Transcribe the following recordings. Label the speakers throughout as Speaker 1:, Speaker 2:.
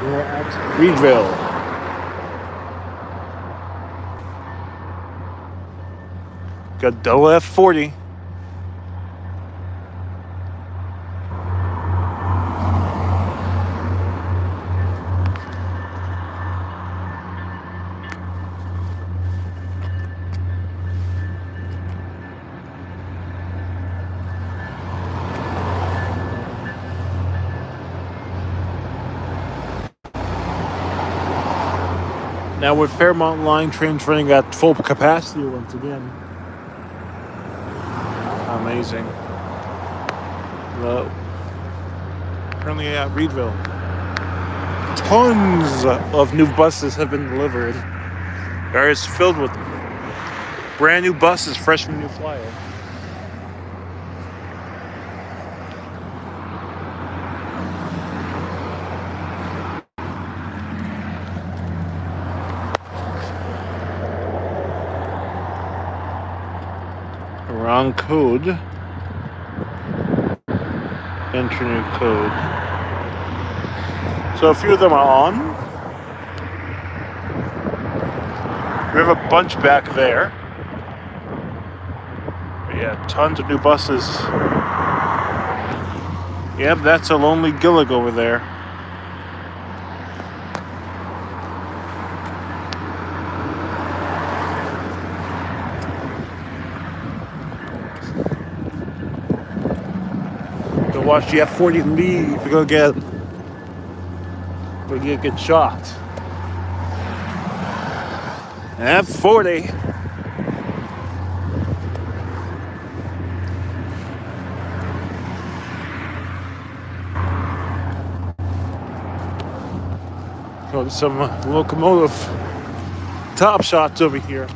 Speaker 1: We're at Reedville. Got double F40. Now with Fairmont Line trains running at full capacity once again. Amazing. Currently at Reedville. Tons of new buses have been delivered. There is filled with brand new buses fresh from New Flyer. Wrong code. Enter new code. So a few of them are on. We have a bunch back there. But yeah, tons of new buses. Yep, that's a lonely Gillig over there. Watch the F40 leave. We're gonna get shot. F40. Got some locomotive top shots over here.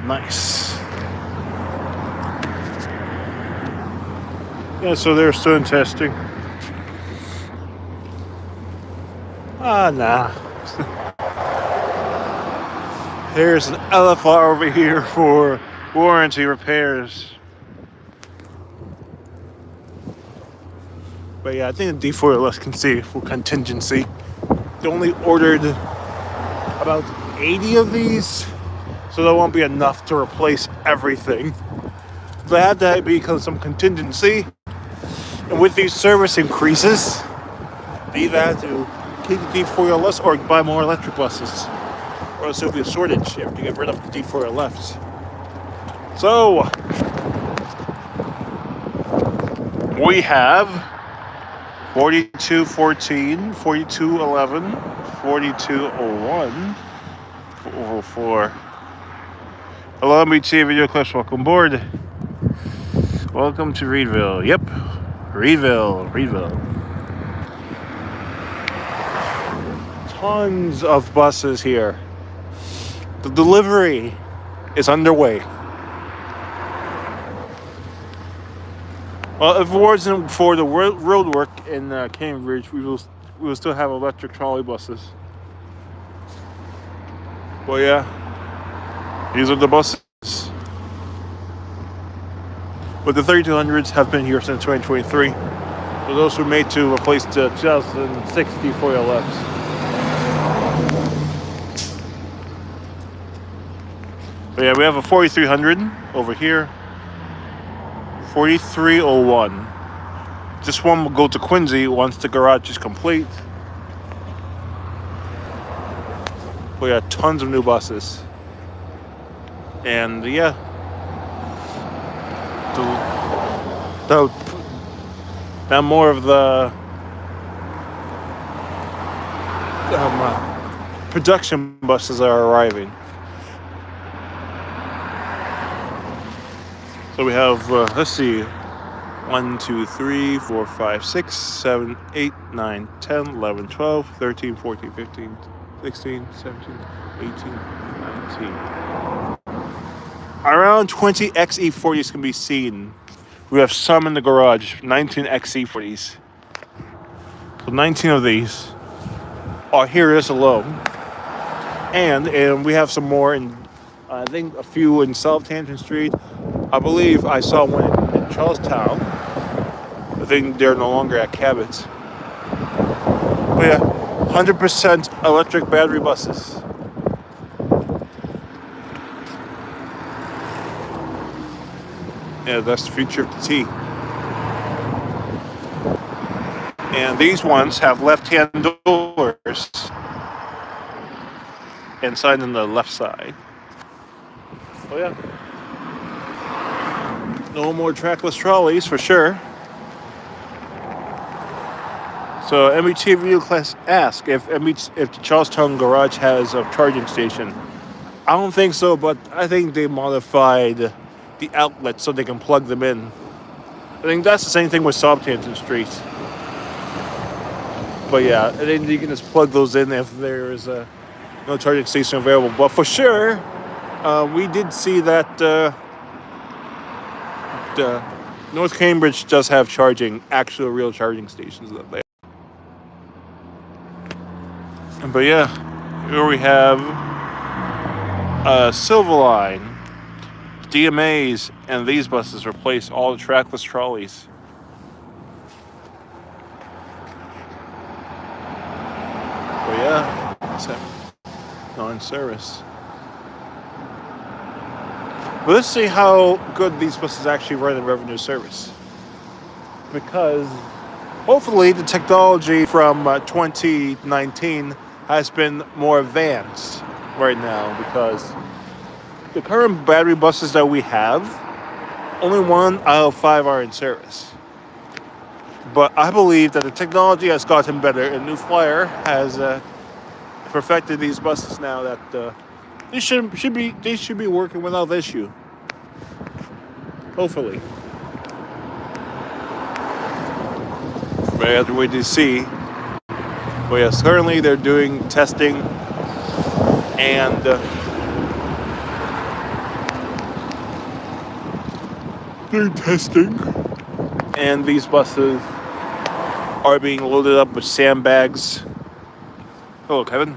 Speaker 1: Nice. Yeah, so they're still in testing. Nah. There's an LFR over here for warranty repairs. But yeah, I think the D4LS can see for contingency. They only ordered about 80 of these, so there won't be enough to replace everything. They had to be some contingency. And with these service increases, they either had to keep the D4LS or buy more electric buses. Or else there'll be a shortage if you get rid of the D4LFs. So, we have 4214, 4211, 4201, 404. Hello, MBTA Video Clips. Welcome aboard. Welcome to Reedville. Yep, Reedville. Tons of buses here. The delivery is underway. Well, if it wasn't for the road work in Cambridge, we will still have electric trolley buses. Well, yeah, these are the buses. But the 3200s have been here since 2023. So those were made to replace the 2006 D4LFs. But yeah, we have a 4300 over here. 4301. This one will go to Quincy once the garage is complete. We got tons of new buses. And yeah, now more of the production buses are arriving. So we have, let's see, 1, 2, 3, 4, 5, 6, 7, 8, 9, 10, 11, 12, 13, 14, 15, 16, 17, 18, 19. Around 20 XE40s can be seen. We have some in the garage, 19 XE40s. So 19 of these are here this alone. And we have some more in, I think a few in Southampton Street. I believe I saw one in Charlestown. I think they're no longer at Cabot. But yeah, 100% electric battery buses. Yeah, that's the future of the T. And these ones have left-hand doors and sign on the left side. Oh yeah. No more trackless trolleys for sure. So MBTA Video Class asked if the Charlestown garage has a charging station. I don't think so, but I think they modified the outlets so they can plug them in. I think that's the same thing with Southampton Street. But yeah, I think you can just plug those in if there is no charging station available. But for sure, we did see that North Cambridge does have actual real charging stations that they. But yeah, here we have Silverline, DMAs, and these buses replace all the trackless trolleys. But yeah, it's not in service. But let's see how good these buses actually run in revenue service. Because hopefully the technology from 2019 has been more advanced right now, because the current battery buses that we have, only 1 out of 5 are in service. But I believe that the technology has gotten better, and New Flyer has perfected these buses now that they should be working without issue. Hopefully. But I have to wait to see. But yes, currently they're doing testing and and these buses are being loaded up with sandbags. Hello, Kevin.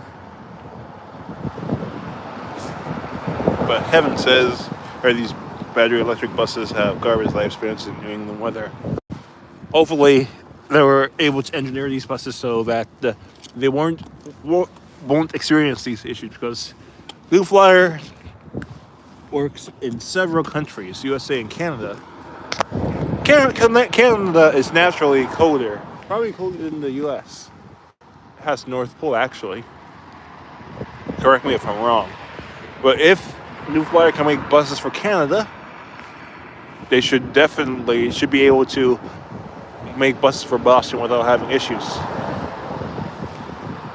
Speaker 1: But Kevin says, these battery electric buses have garbage lifespans in New England weather. Hopefully, they were able to engineer these buses so that they won't experience these issues, because Blue Flyer works in several countries, USA and Canada. Canada is naturally colder, probably colder than the US. It has North Pole, actually. Correct me if I'm wrong. But if New Flyer can make buses for Canada, they should be able to make buses for Boston without having issues.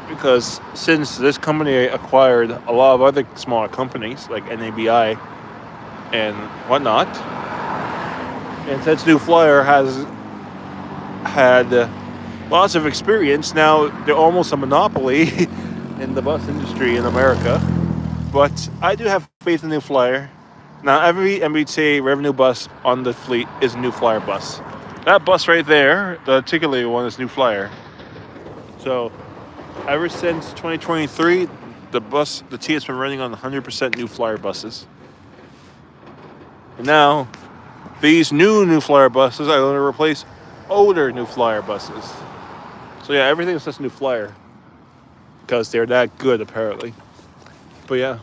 Speaker 1: Because since this company acquired a lot of other smaller companies like NABI and whatnot, and since New Flyer has had lots of experience, now they're almost a monopoly in the bus industry in America. But I do have faith in New Flyer. Now, every MBTA revenue bus on the fleet is a New Flyer bus. That bus right there, the articulated one, is New Flyer. So, ever since 2023, the T has been running on 100% New Flyer buses. And now, these New Flyer buses are going to replace older New Flyer buses. So yeah, everything is just New Flyer, because they're that good apparently. But yeah.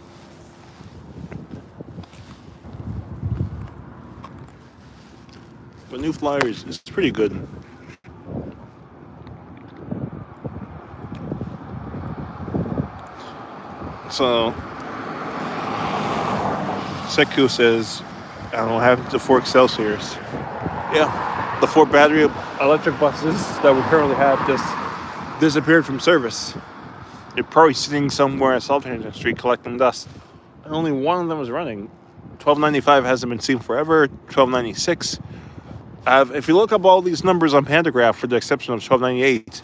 Speaker 1: But New Flyer is pretty good. So, Seku says, I don't know what happened to 4 Excelsiors. Yeah, the 4 battery electric buses that we currently have just disappeared from service. They're probably sitting somewhere at Southampton Street collecting dust. And only one of them is running. 1295 hasn't been seen forever. 1296. If you look up all these numbers on Pantograph, for the exception of 1298,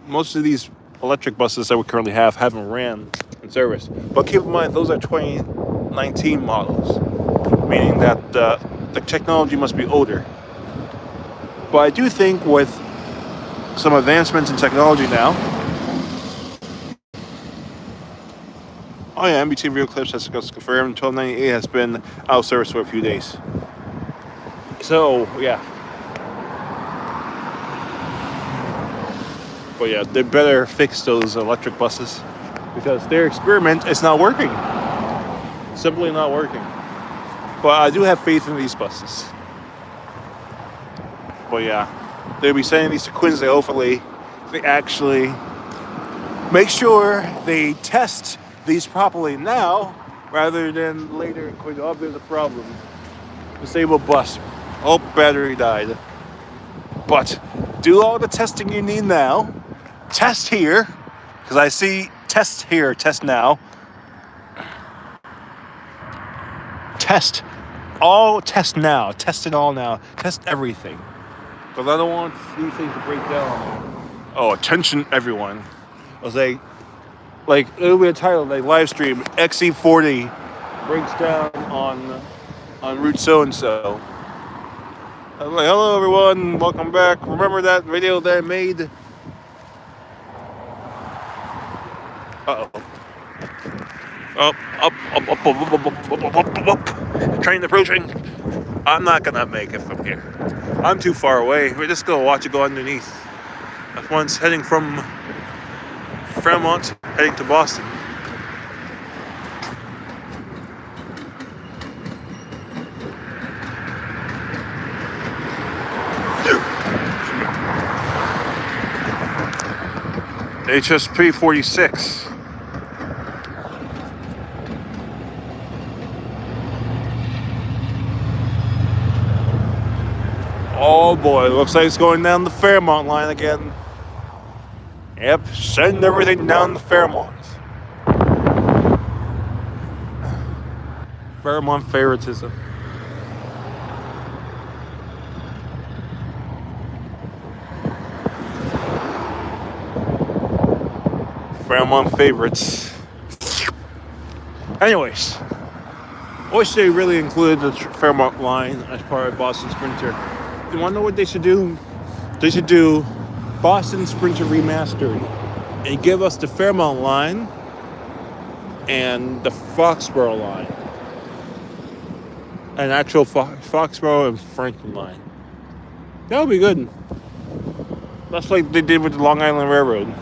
Speaker 1: most of these electric buses that we currently have haven't ran in service. But keep in mind, those are 2019 models, meaning that the technology must be older. But I do think with some advancements in technology now, oh yeah, MBTA Real Clips has confirmed 1298 has been out of service for a few days. So yeah. But yeah, they better fix those electric buses because their experiment is not working. Simply not working. But I do have faith in these buses. But yeah, they'll be sending these to Quincy. Hopefully, they actually make sure they test these properly now rather than later. Oh, there's a problem. Disabled bus. Oh, battery died. But do all the testing you need now. Test here, because I see test here, test now. Test now, test it all now, test everything. Because I don't want these things to break down. Oh, attention everyone. I was like it'll be a title, like live stream, XC40 breaks down on route so-and-so. I was like, hello everyone, welcome back. Remember that video that I made? Up. Train approaching. I'm not gonna make it from here. I'm too far away. We're just gonna watch it go underneath. That's one's heading from Fremont, heading to Boston. HSP 46. Oh boy, looks like it's going down the Fairmont line again. Yep, send everything down the Fairmont. Fairmont favoritism. Fairmont favorites. Anyways, I wish they really included the Fairmont line as part of Boston Sprinter. You want to know what they should do? They should do Boston Sprinter Remastered and give us the Fairmont line and the Foxborough line. An actual Foxborough and Franklin line. That would be good. That's like they did with the Long Island Railroad.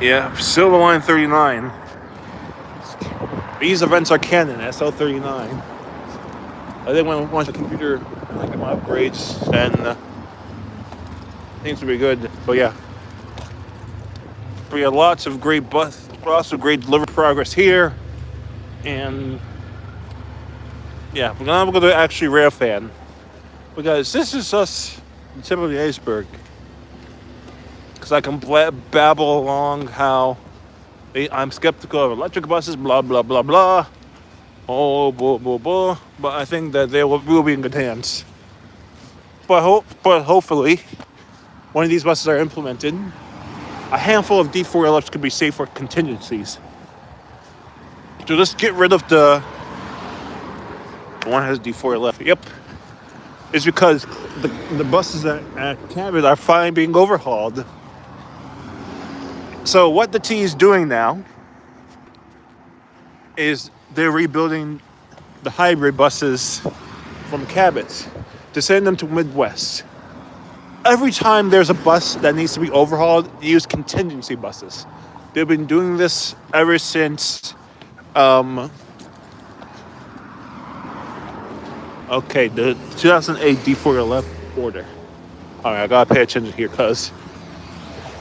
Speaker 1: Yeah, Silver Line 39. These events are canon, SL39. I think when once the computer like upgrades, then things will be good. But yeah, we have lots of great delivery progress here, and yeah, we're gonna go to actually rail fan because this is us the tip of the iceberg. Because I can babble along how I'm skeptical of electric buses, blah, blah, blah, blah. Oh, blah, blah, blah. But I think that they will be in good hands. But hopefully, when these buses are implemented, a handful of D4LFs could be saved for contingencies. So let's get rid of the one that has D4LF. Yep. It's because the buses at Cabot are finally being overhauled. So what the T is doing now is they're rebuilding the hybrid buses from Cabot to send them to Midwest. Every time there's a bus that needs to be overhauled, they use contingency buses. They've been doing this ever since the 2008 D4LF order. Alright, I gotta pay attention here because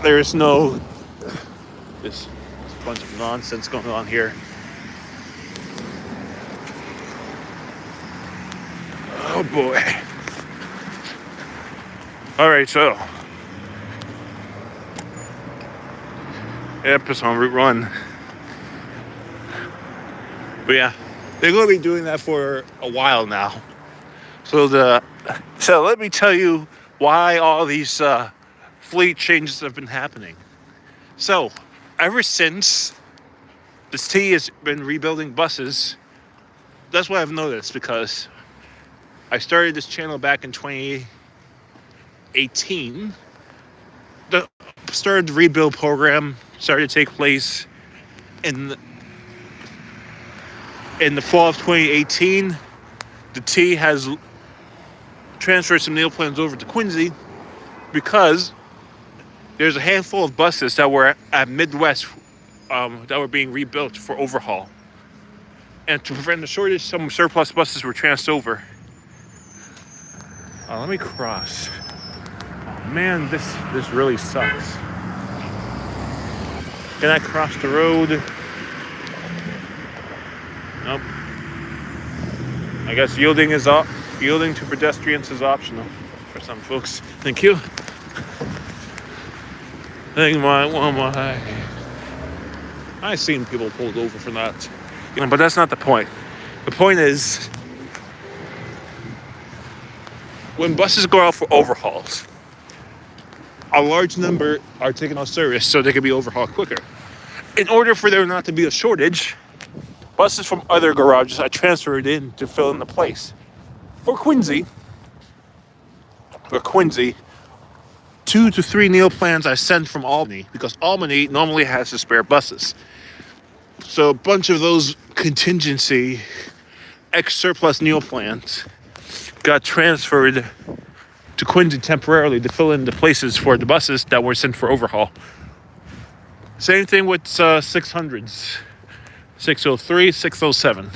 Speaker 1: there's a bunch of nonsense going on here. Oh boy. All right, so yep, it's on Route 1. But yeah, they're going to be doing that for a while now. So let me tell you why all these fleet changes have been happening. So ever since the T has been rebuilding buses, that's what I've noticed, because I started this channel back in 2018. The started rebuild program started to take place in the fall of 2018. The T has transferred some nail plans over to Quincy because there's a handful of buses that were at Midwest that were being rebuilt for overhaul. And to prevent the shortage, some surplus buses were transferred over. Let me cross. Oh, man, this really sucks. Can I cross the road? Nope. I guess yielding to pedestrians is optional for some folks. Thank you. I've seen people pulled over for that. But that's not the point. The point is, when buses go out for overhauls, a large number are taken off service so they can be overhauled quicker. In order for there not to be a shortage, buses from other garages are transferred in to fill in the place. For Quincy, 2 to 3 Neil plans I sent from Albany, because Albany normally has the spare buses. So a bunch of those contingency ex-surplus Neil plans got transferred to Quincy temporarily to fill in the places for the buses that were sent for overhaul. Same thing with 600s. 603, 607.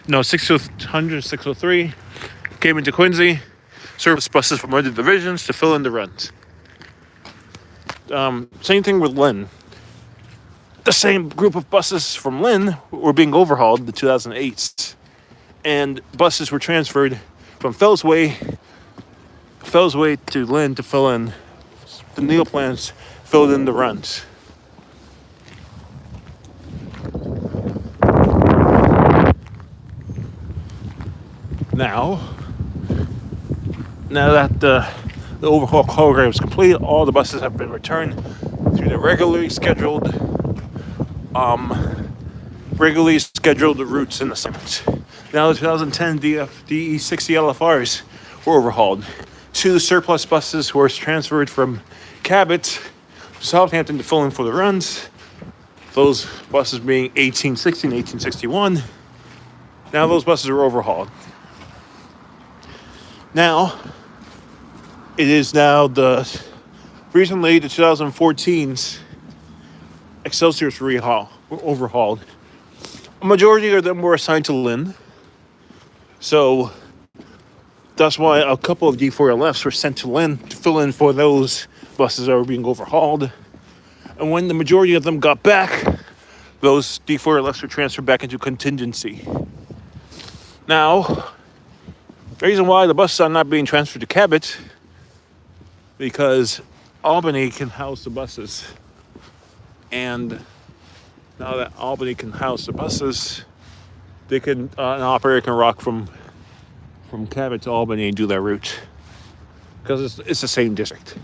Speaker 1: No, 600, 603 came into Quincy. Service buses from other divisions to fill in the runs. Same thing with Lynn. The same group of buses from Lynn were being overhauled, the 2008s. And buses were transferred from Fellsway to Lynn to fill in the Neil plans, filled in the runs. Now that the overhaul program is complete, all the buses have been returned to the regularly scheduled routes and assignments. Now the 2010 DE60 LFRs were overhauled. 2 surplus buses were transferred from Cabot to Southampton to fill in for the runs. Those buses being 1860 and 1861. Now those buses are overhauled. Now, it is recently the 2014's Excelsiors were overhauled. A majority of them were assigned to Lynn. So that's why a couple of D4LFs were sent to Lynn to fill in for those buses that were being overhauled. And when the majority of them got back, those D4LFs were transferred back into contingency. Now, the reason why the buses are not being transferred to Cabot, because Albany can house the buses. And now that Albany can house the buses, they can an operator can rock from Cabot to Albany and do that route, because it's the same district.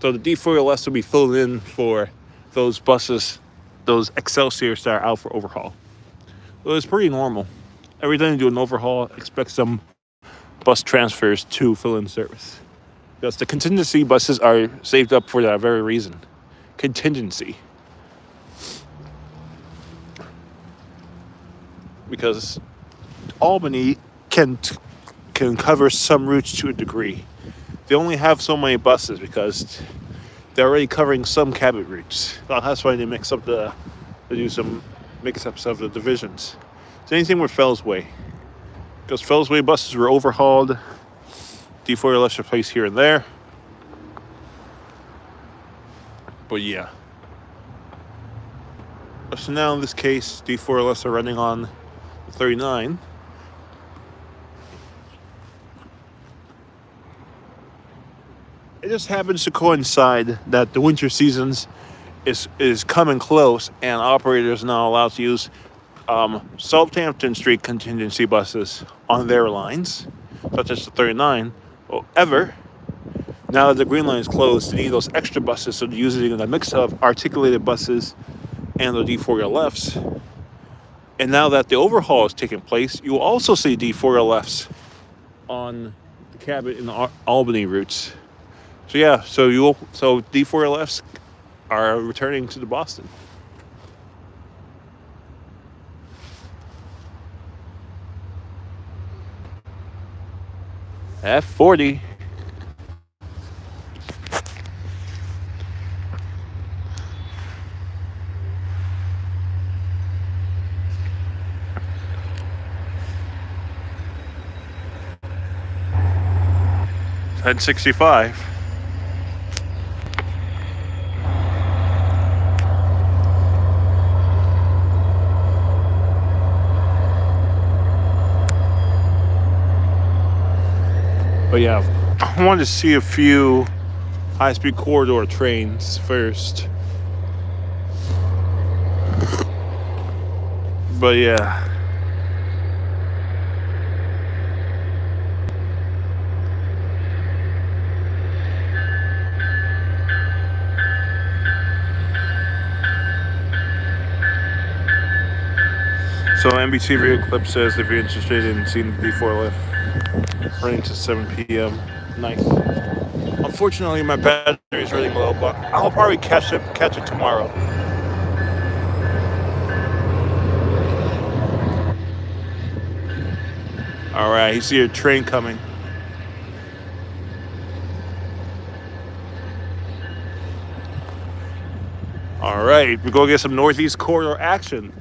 Speaker 1: So the D4LS will be filled in for those buses, those Excelsiors that are out for overhaul. So it's pretty normal. Every time you do an overhaul, expect some bus transfers to fill in service. Because the contingency buses are saved up for that very reason. Contingency. Because Albany can cover some routes to a degree. They only have so many buses because they're already covering some Cabot routes. Well, that's why they do some mix-ups of the divisions. Same thing with Fellsway. Because Fellsway buses were overhauled, D4LS replaced here and there. But yeah. So now in this case, D4LS are running on 39. just happens to coincide that the winter seasons is coming close, and operators are now allowed to use Southampton Street contingency buses on their lines, such as the 39. However, now that the Green Line is closed, they need those extra buses, so they're using a mix of articulated buses and the D4LFs. And now that the overhaul is taking place, you will also see D4LFs on the Cabot and the Albany routes. So yeah, so D4LFs are returning to the Boston. F40. At 65. But yeah, I wanted to see a few high-speed corridor trains first. But yeah. So MBTA video clip says if you're interested in seeing the D4LF running to 7 p.m. Nice. Unfortunately, my battery is running low, but I'll probably catch it tomorrow. All right, you see a train coming. All right, we go get some Northeast Corridor action.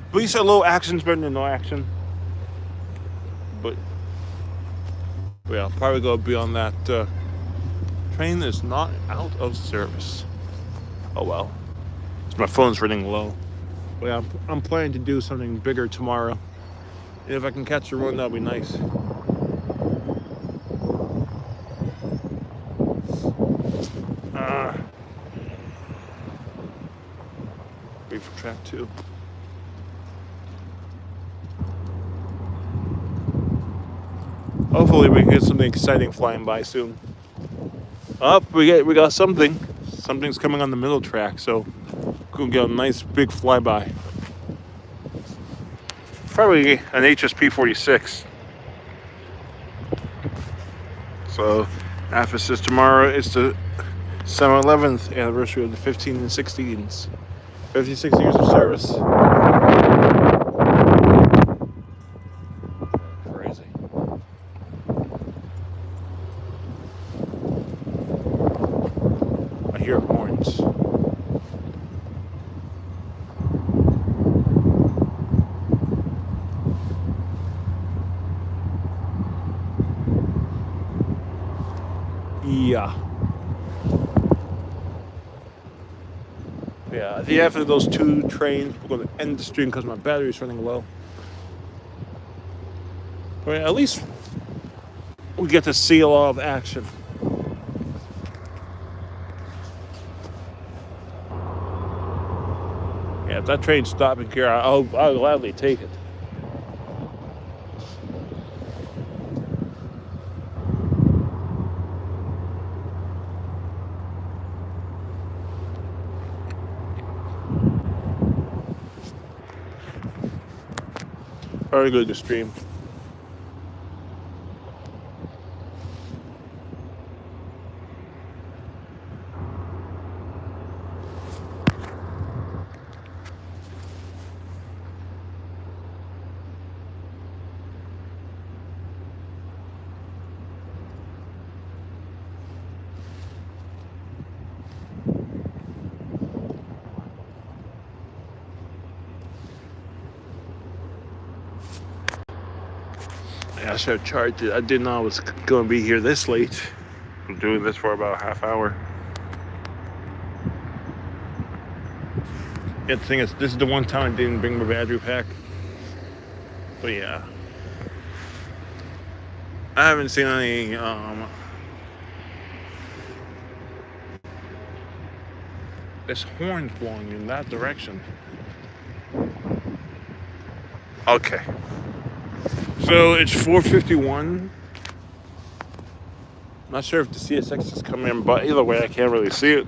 Speaker 1: At least a little action's better than no action. But yeah, probably go beyond that. Train is not out of service. Oh well. My phone's running low. But yeah, I'm planning to do something bigger tomorrow. And if I can catch a run, that'll be nice. Wait for track 2. Hopefully we can get something exciting flying by soon. We got something. Something's coming on the middle track, so we'll get a nice big flyby. Probably an HSP 46. So emphasis tomorrow is the 711th anniversary of the 15 and 16s. 56 years of service. Crazy. I hear horns. Yeah. Yeah, I think after those 2 trains, we're going to end the stream because my battery's running low. But at least we get to see a lot of action. Yeah, if that train's stopping here, I'll gladly take it. Very good to stream. I should have charged it. I didn't know I was going to be here this late. I'm doing this for about a half hour. Yeah, the thing is, this is the one time I didn't bring my battery pack. But yeah. I haven't seen any This horn's blowing in that direction. Okay. So it's 4:51. Not sure if the CSX is coming in, but either way, I can't really see it.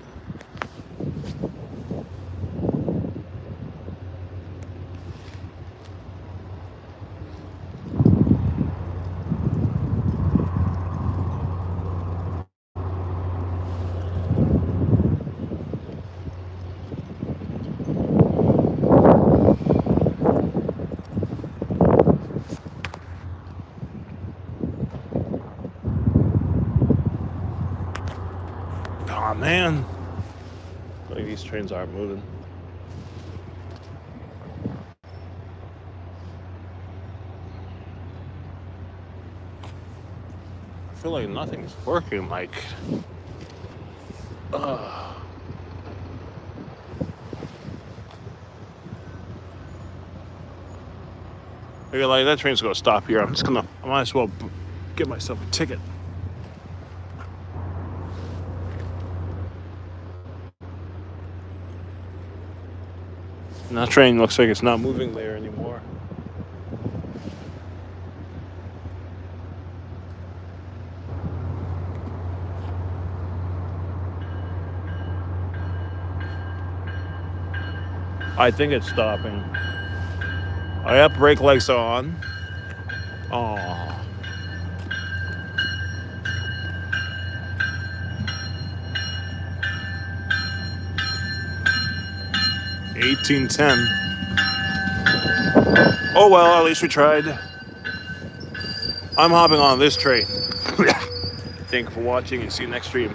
Speaker 1: Oh man, like these trains aren't moving. I feel like nothing's working. Like, maybe like that train's gonna stop here. I might as well get myself a ticket. And that train looks like it's not moving there anymore. I think it's stopping. I have brake lights on. Oh. 1810. Oh well, at least we tried. I'm hopping on this train. Thank you for watching and see you next stream.